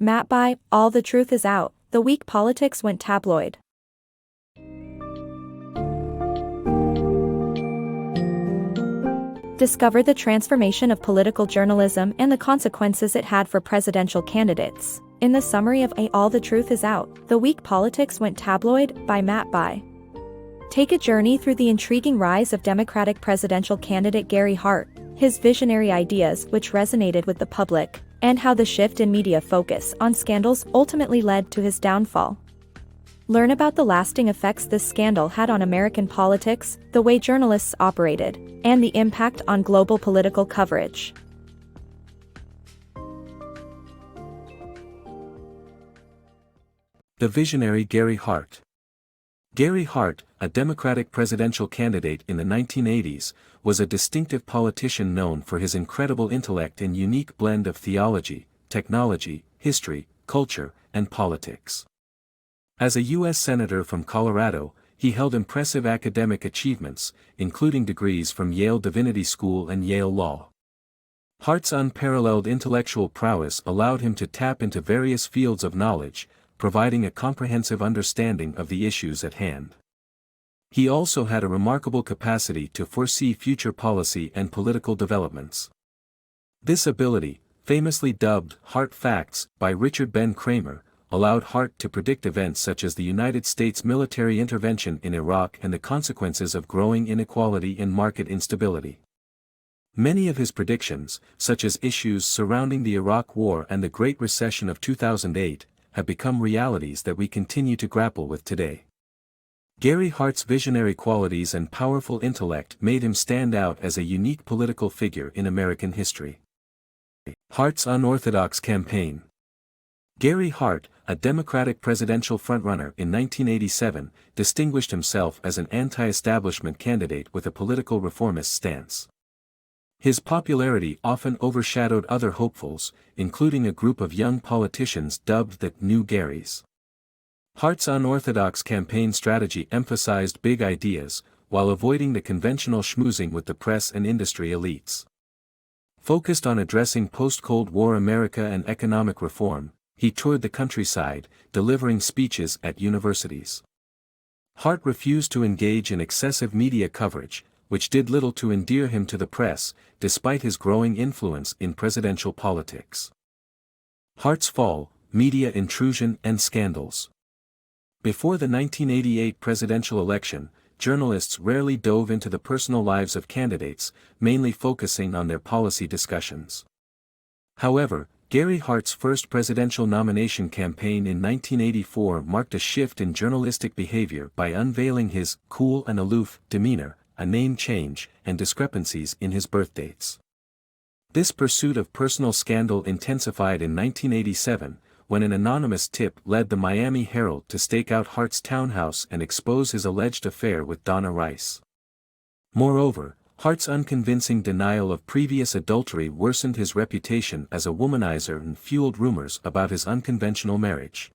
Matt by All the Truth Is Out, the week politics went tabloid. Discover the transformation of political journalism and the consequences it had for presidential candidates. In the summary of All the Truth Is Out, the week politics went tabloid, by Matt by. Take a journey through the intriguing rise of Democratic presidential candidate Gary Hart, his visionary ideas which resonated with the public, and how the shift in media focus on scandals ultimately led to his downfall. Learn about the lasting effects this scandal had on American politics, the way journalists operated, and the impact on global political coverage. The visionary Gary Hart. Gary Hart, a Democratic presidential candidate in the 1980s, was a distinctive politician known for his incredible intellect and unique blend of theology, technology, history, culture, and politics. As a U.S. Senator from Colorado, he held impressive academic achievements, including degrees from Yale Divinity School and Yale Law. Hart's unparalleled intellectual prowess allowed him to tap into various fields of knowledge, providing a comprehensive understanding of the issues at hand. He also had a remarkable capacity to foresee future policy and political developments. This ability, famously dubbed Hart Facts by Richard Ben Cramer, allowed Hart to predict events such as the United States military intervention in Iraq and the consequences of growing inequality and market instability. Many of his predictions, such as issues surrounding the Iraq War and the Great Recession of 2008, have become realities that we continue to grapple with today. Gary Hart's visionary qualities and powerful intellect made him stand out as a unique political figure in American history. Hart's unorthodox campaign. Gary Hart, a Democratic presidential frontrunner in 1987, distinguished himself as an anti-establishment candidate with a political reformist stance. His popularity often overshadowed other hopefuls, including a group of young politicians dubbed the New Garys. Hart's unorthodox campaign strategy emphasized big ideas, while avoiding the conventional schmoozing with the press and industry elites. Focused on addressing post-Cold War America and economic reform, he toured the countryside, delivering speeches at universities. Hart refused to engage in excessive media coverage, which did little to endear him to the press, despite his growing influence in presidential politics. Hart's fall, media intrusion and scandals. Before the 1988 presidential election, journalists rarely dove into the personal lives of candidates, mainly focusing on their policy discussions. However, Gary Hart's first presidential nomination campaign in 1984 marked a shift in journalistic behavior by unveiling his cool and aloof demeanor, a name change, and discrepancies in his birthdates. This pursuit of personal scandal intensified in 1987, when an anonymous tip led the Miami Herald to stake out Hart's townhouse and expose his alleged affair with Donna Rice. Moreover, Hart's unconvincing denial of previous adultery worsened his reputation as a womanizer and fueled rumors about his unconventional marriage.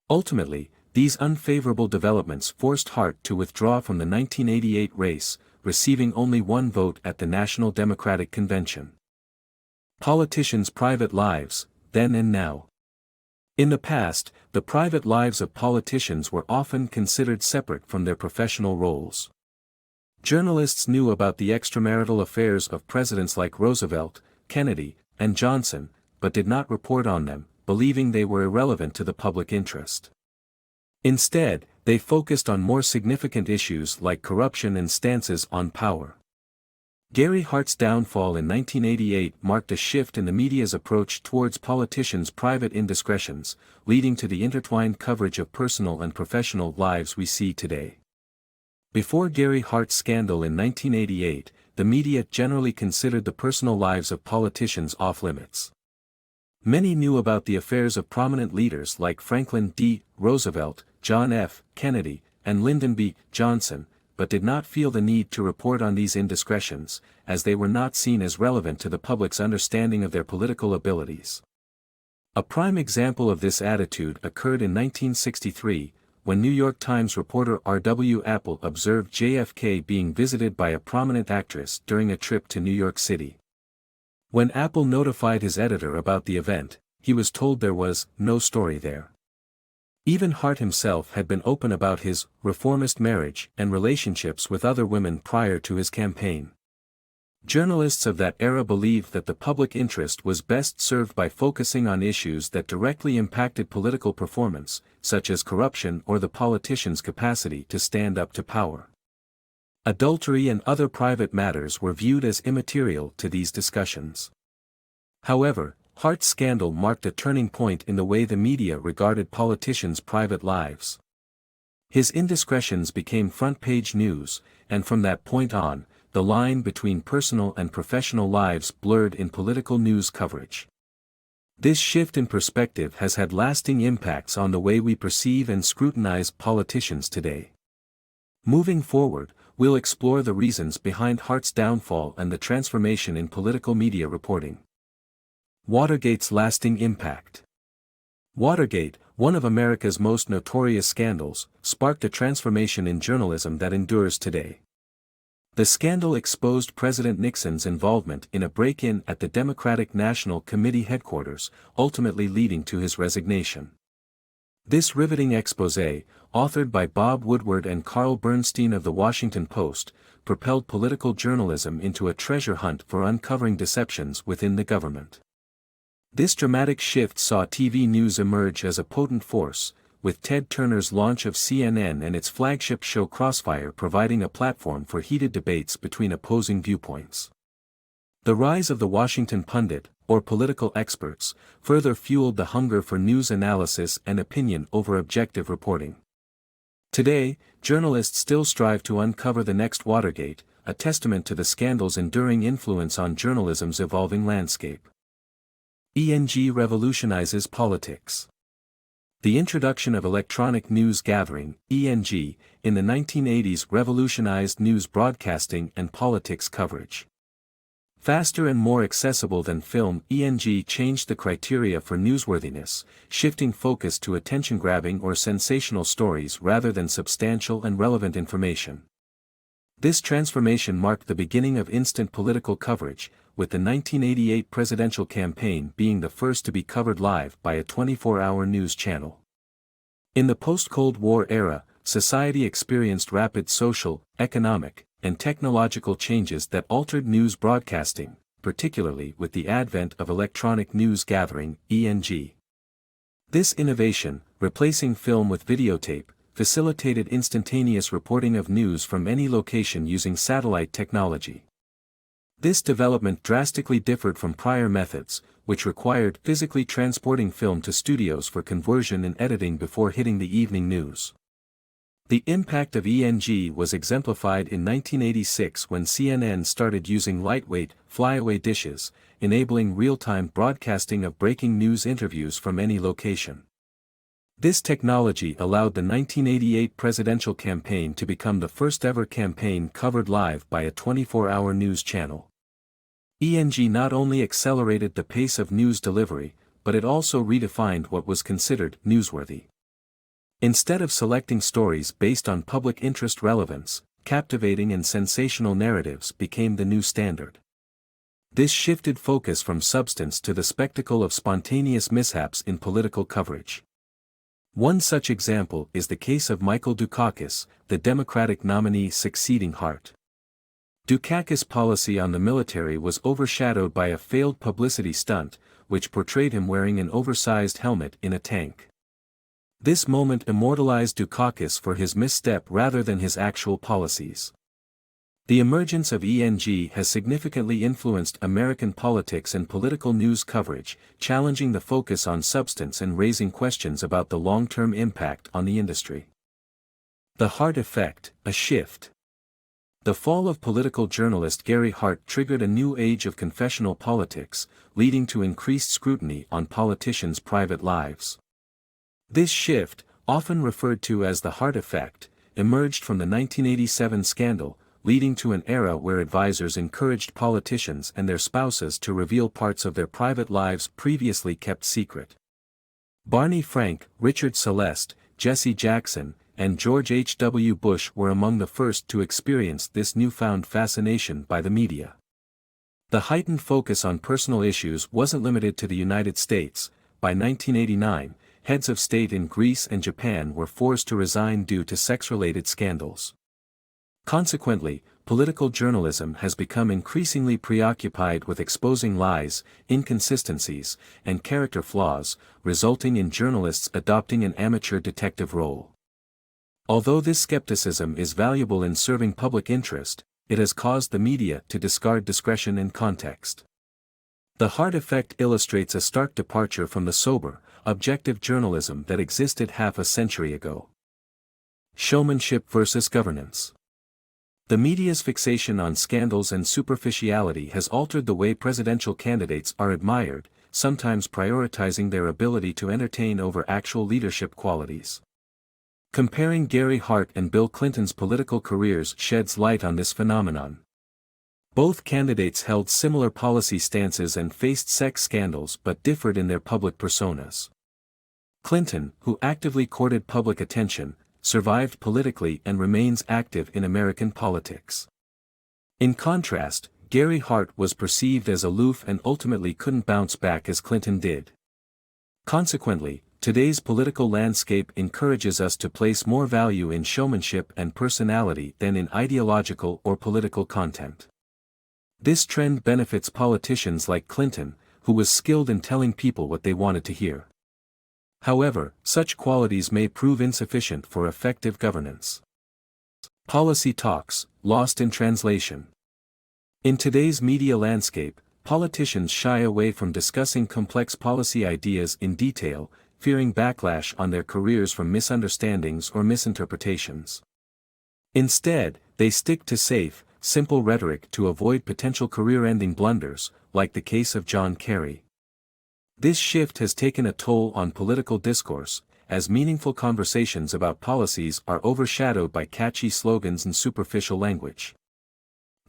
Ultimately, these unfavorable developments forced Hart to withdraw from the 1988 race, receiving only one vote at the National Democratic Convention. Politicians' private lives, then and now. In the past, the private lives of politicians were often considered separate from their professional roles. Journalists knew about the extramarital affairs of presidents like Roosevelt, Kennedy, and Johnson, but did not report on them, believing they were irrelevant to the public interest. Instead, they focused on more significant issues like corruption and stances on power. Gary Hart's downfall in 1988 marked a shift in the media's approach towards politicians' private indiscretions, leading to the intertwined coverage of personal and professional lives we see today. Before Gary Hart's scandal in 1988, the media generally considered the personal lives of politicians off-limits. Many knew about the affairs of prominent leaders like Franklin D. Roosevelt, John F. Kennedy, and Lyndon B. Johnson, but did not feel the need to report on these indiscretions, as they were not seen as relevant to the public's understanding of their political abilities. A prime example of this attitude occurred in 1963, when New York Times reporter R.W. Apple observed JFK being visited by a prominent actress during a trip to New York City. When Apple notified his editor about the event, he was told there was no story there. Even Hart himself had been open about his reformist marriage and relationships with other women prior to his campaign. Journalists of that era believed that the public interest was best served by focusing on issues that directly impacted political performance, such as corruption or the politician's capacity to stand up to power. Adultery and other private matters were viewed as immaterial to these discussions. However, Hart's scandal marked a turning point in the way the media regarded politicians' private lives. His indiscretions became front-page news, and from that point on, the line between personal and professional lives blurred in political news coverage. This shift in perspective has had lasting impacts on the way we perceive and scrutinize politicians today. Moving forward, we'll explore the reasons behind Hart's downfall and the transformation in political media reporting. Watergate's lasting impact. Watergate, one of America's most notorious scandals, sparked a transformation in journalism that endures today. The scandal exposed President Nixon's involvement in a break-in at the Democratic National Committee headquarters, ultimately leading to his resignation. This riveting exposé, authored by Bob Woodward and Carl Bernstein of The Washington Post, propelled political journalism into a treasure hunt for uncovering deceptions within the government. This dramatic shift saw TV news emerge as a potent force, with Ted Turner's launch of CNN and its flagship show Crossfire providing a platform for heated debates between opposing viewpoints. The rise of the Washington pundit, or political experts, further fueled the hunger for news analysis and opinion over objective reporting. Today, journalists still strive to uncover the next Watergate, a testament to the scandal's enduring influence on journalism's evolving landscape. ENG revolutionizes politics. The introduction of electronic news gathering, ENG, in the 1980s revolutionized news broadcasting and politics coverage. Faster and more accessible than film, ENG changed the criteria for newsworthiness, shifting focus to attention-grabbing or sensational stories rather than substantial and relevant information. This transformation marked the beginning of instant political coverage, with the 1988 presidential campaign being the first to be covered live by a 24-hour news channel. In the post-Cold War era, society experienced rapid social, economic, and technological changes that altered news broadcasting, particularly with the advent of electronic news gathering, ENG. This innovation, replacing film with videotape, facilitated instantaneous reporting of news from any location using satellite technology. This development drastically differed from prior methods, which required physically transporting film to studios for conversion and editing before hitting the evening news. The impact of ENG was exemplified in 1986 when CNN started using lightweight, flyaway dishes, enabling real-time broadcasting of breaking news interviews from any location. This technology allowed the 1988 presidential campaign to become the first-ever campaign covered live by a 24-hour news channel. ENG not only accelerated the pace of news delivery, but it also redefined what was considered newsworthy. Instead of selecting stories based on public interest relevance, captivating and sensational narratives became the new standard. This shifted focus from substance to the spectacle of spontaneous mishaps in political coverage. One such example is the case of Michael Dukakis, the Democratic nominee succeeding Hart. Dukakis' policy on the military was overshadowed by a failed publicity stunt, which portrayed him wearing an oversized helmet in a tank. This moment immortalized Dukakis for his misstep rather than his actual policies. The emergence of ENG has significantly influenced American politics and political news coverage, challenging the focus on substance and raising questions about the long-term impact on the industry. The Hart effect, a shift. The fall of political journalist Gary Hart triggered a new age of confessional politics, leading to increased scrutiny on politicians' private lives. This shift, often referred to as the Hart effect, emerged from the 1987 scandal, leading to an era where advisors encouraged politicians and their spouses to reveal parts of their private lives previously kept secret. Barney Frank, Richard Celeste, Jesse Jackson, and George H. W. Bush were among the first to experience this newfound fascination by the media. The heightened focus on personal issues wasn't limited to the United States. by 1989, heads of state in Greece and Japan were forced to resign due to sex-related scandals. Consequently, political journalism has become increasingly preoccupied with exposing lies, inconsistencies, and character flaws, resulting in journalists adopting an amateur detective role. Although this skepticism is valuable in serving public interest, it has caused the media to discard discretion and context. The Hart effect illustrates a stark departure from the sober, objective journalism that existed half a century ago. Showmanship versus governance. The media's fixation on scandals and superficiality has altered the way presidential candidates are admired, sometimes prioritizing their ability to entertain over actual leadership qualities. Comparing Gary Hart and Bill Clinton's political careers sheds light on this phenomenon. Both candidates held similar policy stances and faced sex scandals but differed in their public personas. Clinton, who actively courted public attention, survived politically and remains active in American politics. In contrast, Gary Hart was perceived as aloof and ultimately couldn't bounce back as Clinton did. Consequently, today's political landscape encourages us to place more value in showmanship and personality than in ideological or political content. This trend benefits politicians like Clinton, who was skilled in telling people what they wanted to hear. However, such qualities may prove insufficient for effective governance. Policy talks, lost in translation. In today's media landscape, politicians shy away from discussing complex policy ideas in detail, fearing backlash on their careers from misunderstandings or misinterpretations. Instead, they stick to safe, simple rhetoric to avoid potential career-ending blunders, like the case of John Kerry. This shift has taken a toll on political discourse, as meaningful conversations about policies are overshadowed by catchy slogans and superficial language.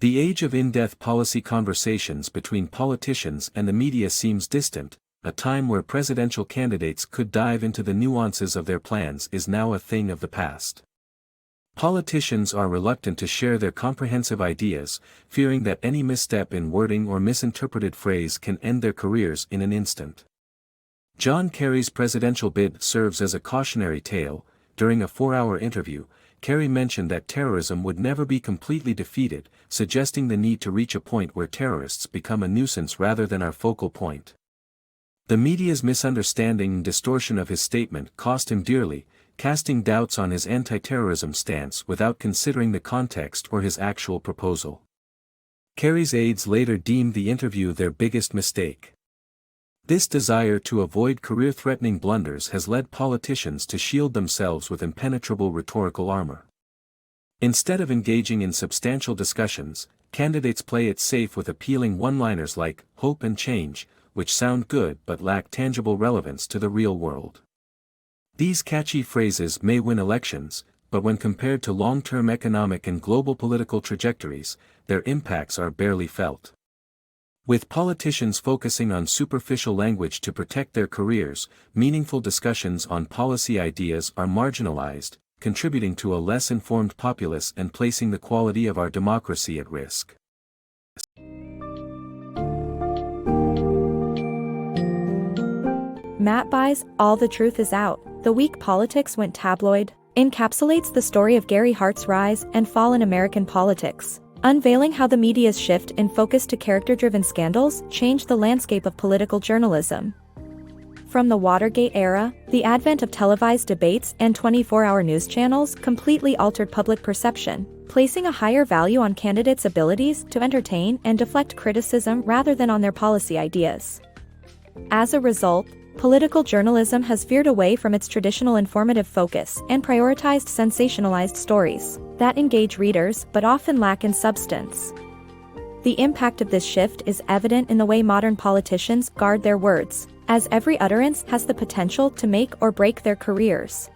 The age of in-depth policy conversations between politicians and the media seems distant. A time where presidential candidates could dive into the nuances of their plans is now a thing of the past. Politicians are reluctant to share their comprehensive ideas, fearing that any misstep in wording or misinterpreted phrase can end their careers in an instant. John Kerry's presidential bid serves as a cautionary tale. During a 4-hour interview, Kerry mentioned that terrorism would never be completely defeated, suggesting the need to reach a point where terrorists become a nuisance rather than our focal point. The media's misunderstanding and distortion of his statement cost him dearly, casting doubts on his anti-terrorism stance without considering the context or his actual proposal. Kerry's aides later deemed the interview their biggest mistake. This desire to avoid career-threatening blunders has led politicians to shield themselves with impenetrable rhetorical armor. Instead of engaging in substantial discussions, candidates play it safe with appealing one-liners like "hope and change," which sound good but lack tangible relevance to the real world. These catchy phrases may win elections, but when compared to long-term economic and global political trajectories, their impacts are barely felt. With politicians focusing on superficial language to protect their careers, meaningful discussions on policy ideas are marginalized, contributing to a less informed populace and placing the quality of our democracy at risk. Matt Bai's All the Truth Is Out, The Week Politics Went Tabloid, encapsulates the story of Gary Hart's rise and fall in American politics, unveiling how the media's shift in focus to character-driven scandals changed the landscape of political journalism. From the Watergate era, the advent of televised debates and 24-hour news channels completely altered public perception, placing a higher value on candidates' abilities to entertain and deflect criticism rather than on their policy ideas. As a result, political journalism has veered away from its traditional informative focus and prioritized sensationalized stories that engage readers but often lack in substance. The impact of this shift is evident in the way modern politicians guard their words, as every utterance has the potential to make or break their careers.